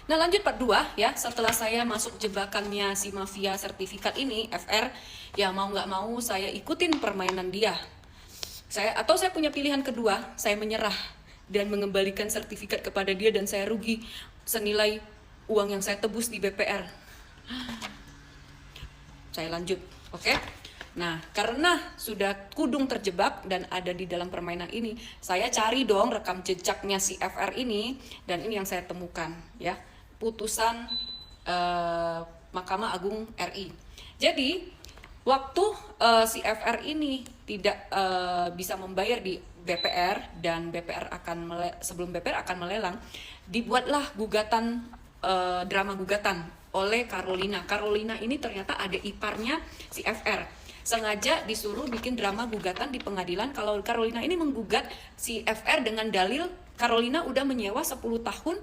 Nah lanjut part 2 ya, setelah saya masuk jebakannya si mafia sertifikat ini, FR, ya mau nggak mau saya ikutin permainan dia. Saya punya pilihan kedua, saya menyerah dan mengembalikan sertifikat kepada dia dan saya rugi senilai uang yang saya tebus di BPR. Saya lanjut, oke? Nah, karena sudah kudung terjebak dan ada di dalam permainan ini, saya cari dong rekam jejaknya si FR ini, dan ini yang saya temukan, ya, putusan Mahkamah Agung RI. Jadi, waktu si FR ini tidak bisa membayar di BPR dan BPR sebelum BPR akan melelang, dibuatlah gugatan, drama gugatan oleh Carolina. Carolina ini ternyata ada iparnya si FR. Sengaja disuruh bikin drama gugatan di pengadilan kalau Carolina ini menggugat si FR dengan dalil Carolina udah menyewa 10 tahun,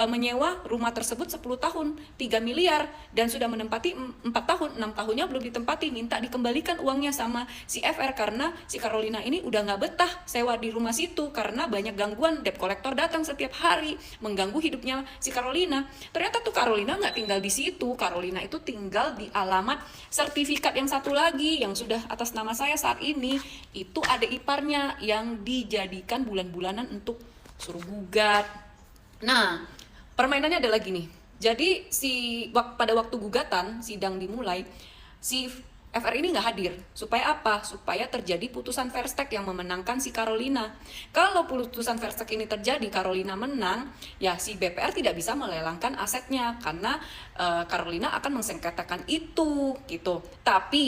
menyewa rumah tersebut 10 tahun, 3 miliar, dan sudah menempati 4 tahun, 6 tahunnya belum ditempati, minta dikembalikan uangnya sama si FR karena si Carolina ini udah nggak betah sewa di rumah situ karena banyak gangguan, debt collector datang setiap hari, mengganggu hidupnya si Carolina. Ternyata tuh Carolina nggak tinggal di situ, Carolina itu tinggal di alamat sertifikat yang satu lagi yang sudah atas nama saya saat ini, itu ada iparnya yang dijadikan bulan-bulanan untuk suruh gugat. Nah, permainannya adalah gini. Jadi pada waktu gugatan sidang dimulai, si FR ini nggak hadir. Supaya apa? Supaya terjadi putusan Verstek yang memenangkan si Carolina. Kalau putusan Verstek ini terjadi, Carolina menang, ya si BPR tidak bisa melelangkan asetnya karena Carolina akan mengsengketakan itu, gitu. Tapi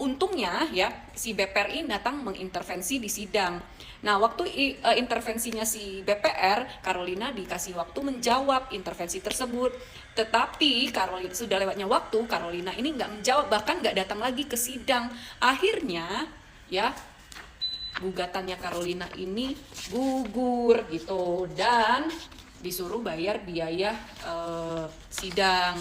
untungnya ya si BPR ini datang mengintervensi di sidang. Nah, waktu intervensinya si BPR, Carolina dikasih waktu menjawab intervensi tersebut. Tetapi Carolina sudah lewatnya waktu, Carolina ini nggak menjawab, bahkan nggak datang lagi ke sidang. Akhirnya, ya gugatannya Carolina ini gugur gitu dan disuruh bayar biaya sidang.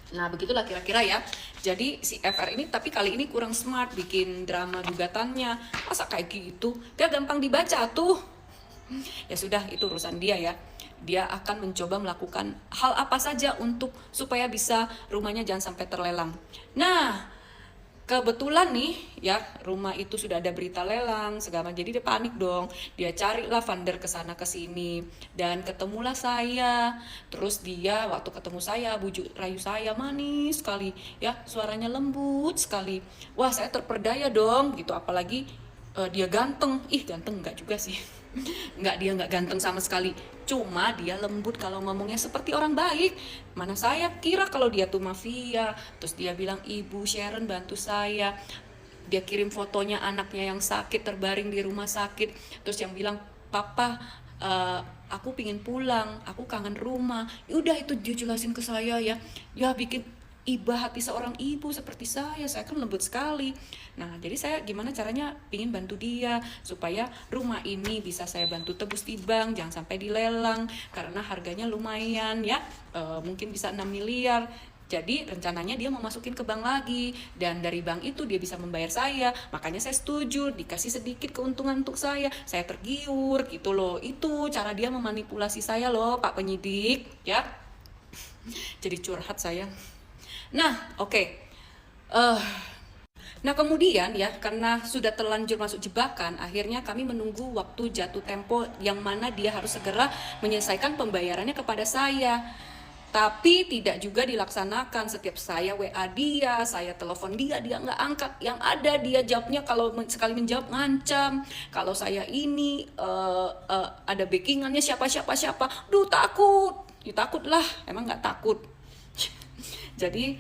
Nah, begitulah kira-kira ya. Jadi si FR ini tapi kali ini kurang smart bikin drama gugatannya. Masa kayak gitu? Dia gampang dibaca tuh. Ya sudah, itu urusan dia ya. Dia akan mencoba melakukan hal apa saja supaya bisa rumahnya jangan sampai terlelang. Nah, kebetulan nih ya rumah itu sudah ada berita lelang segala, jadi dia panik dong, dia carilah vendor kesana kesini dan ketemulah saya. Terus dia waktu ketemu saya bujuk rayu saya manis sekali ya, suaranya lembut sekali. Wah, saya terperdaya dong gitu, apalagi dia ganteng. Ganteng enggak juga sih. Dia nggak ganteng sama sekali, cuma dia lembut kalau ngomongnya seperti orang baik. Mana saya kira kalau dia tuh mafia. Terus dia bilang, Ibu Sharon bantu saya. Dia kirim fotonya anaknya yang sakit terbaring di rumah sakit, terus yang bilang, Papa, aku pingin pulang, aku kangen rumah. Udah itu dia jelasin ke saya ya bikin iba hati seorang ibu seperti saya kan lembut sekali. Nah, jadi saya gimana caranya pingin bantu dia supaya rumah ini bisa saya bantu tebus di bank, jangan sampai dilelang karena harganya lumayan ya, mungkin bisa 6 miliar. Jadi rencananya dia mau masukin ke bank lagi, dan dari bank itu dia bisa membayar saya. Makanya saya setuju dikasih sedikit keuntungan untuk saya tergiur gitu loh. Itu cara dia memanipulasi saya loh, Pak Penyidik ya. Jadi curhat saya. Nah, oke. Nah, kemudian ya, karena sudah terlanjur masuk jebakan, akhirnya kami menunggu waktu jatuh tempo yang mana dia harus segera menyelesaikan pembayarannya kepada saya. Tapi tidak juga dilaksanakan. Setiap saya WA dia, saya telepon dia nggak angkat. Yang ada dia jawabnya, kalau sekali menjawab ngancam. Kalau saya ini ada backingannya siapa. Duh, takut. Ya takutlah, emang nggak takut. Jadi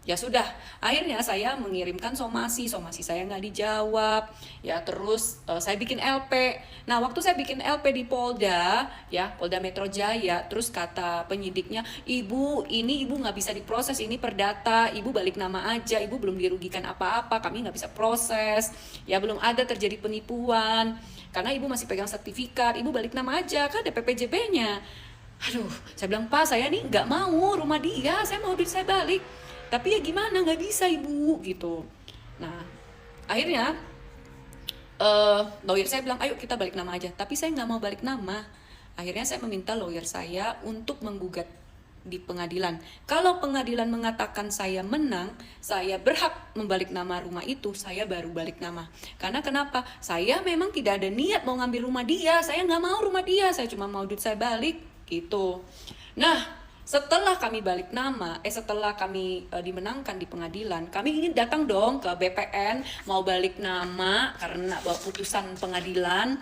ya sudah, akhirnya saya mengirimkan somasi saya nggak dijawab ya. Terus saya bikin LP. Nah, waktu saya bikin LP di Polda ya, Polda Metro Jaya, terus kata penyidiknya, Ibu nggak bisa diproses, ini perdata, Ibu balik nama aja, Ibu belum dirugikan apa-apa, kami nggak bisa proses ya, belum ada terjadi penipuan karena Ibu masih pegang sertifikat, Ibu balik nama aja, kan ada PPJB-nya. Aduh, saya bilang, Pak, saya nih nggak mau rumah dia, saya mau duit saya balik. Tapi ya gimana, nggak bisa Ibu, gitu. Nah, akhirnya lawyer saya bilang, ayo kita balik nama aja. Tapi saya nggak mau balik nama. Akhirnya saya meminta lawyer saya untuk menggugat di pengadilan. Kalau pengadilan mengatakan saya menang, saya berhak membalik nama rumah itu, saya baru balik nama. Karena kenapa? Saya memang tidak ada niat mau ngambil rumah dia, saya nggak mau rumah dia, saya cuma mau duit saya balik, gitu. Nah, setelah kami balik nama, setelah kami dimenangkan di pengadilan, kami ingin datang dong ke BPN, mau balik nama karena putusan pengadilan.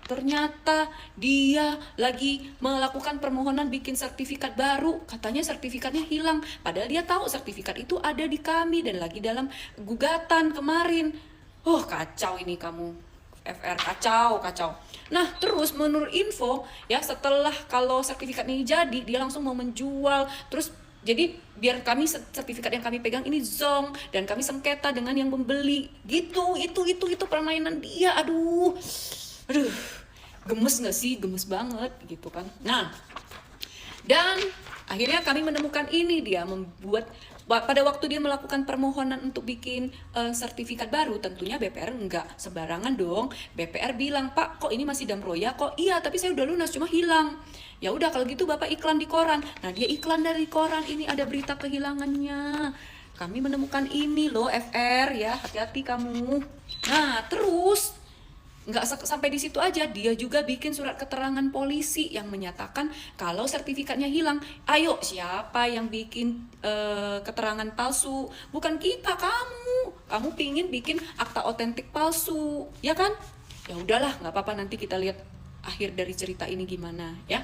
Ternyata dia lagi melakukan permohonan bikin sertifikat baru. Katanya sertifikatnya hilang. Padahal dia tahu sertifikat itu ada di kami dan lagi dalam gugatan kemarin. Kacau ini kamu. FR, kacau. Nah, terus menurut info, ya setelah kalau sertifikat ini jadi, dia langsung mau menjual. Terus jadi biar kami sertifikat yang kami pegang ini zonk dan kami sengketa dengan yang membeli. Gitu, itu permainan dia. Aduh, gemes gak sih? Gemes banget gitu kan. Nah, dan akhirnya kami menemukan ini, dia membuat pada waktu dia melakukan permohonan untuk bikin sertifikat baru, tentunya BPR enggak sembarangan dong. BPR bilang, "Pak, kok ini masih Damroya?" "Kok iya, tapi saya udah lunas, cuma hilang." "Ya udah kalau gitu Bapak iklan di koran." Nah, dia iklan dari koran, ini ada berita kehilangannya. Kami menemukan ini loh FR ya, hati-hati kamu. Nah, terus nggak sampai di situ aja, dia juga bikin surat keterangan polisi yang menyatakan kalau sertifikatnya hilang. Ayo, siapa yang bikin keterangan palsu? Bukan kita, kamu pingin bikin akta otentik palsu, ya kan? Ya udahlah, nggak apa-apa, nanti kita lihat akhir dari cerita ini gimana ya.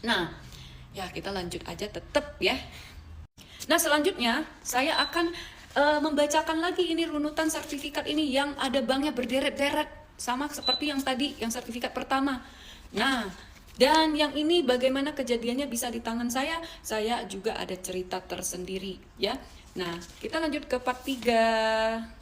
Nah, ya kita lanjut aja tetep ya. Nah, selanjutnya saya akan membacakan lagi ini runutan sertifikat ini yang ada banknya berderet-deret, sama seperti yang tadi, yang sertifikat pertama. Nah, dan yang ini bagaimana kejadiannya bisa di tangan saya juga ada cerita tersendiri ya. Nah, kita lanjut ke part 3.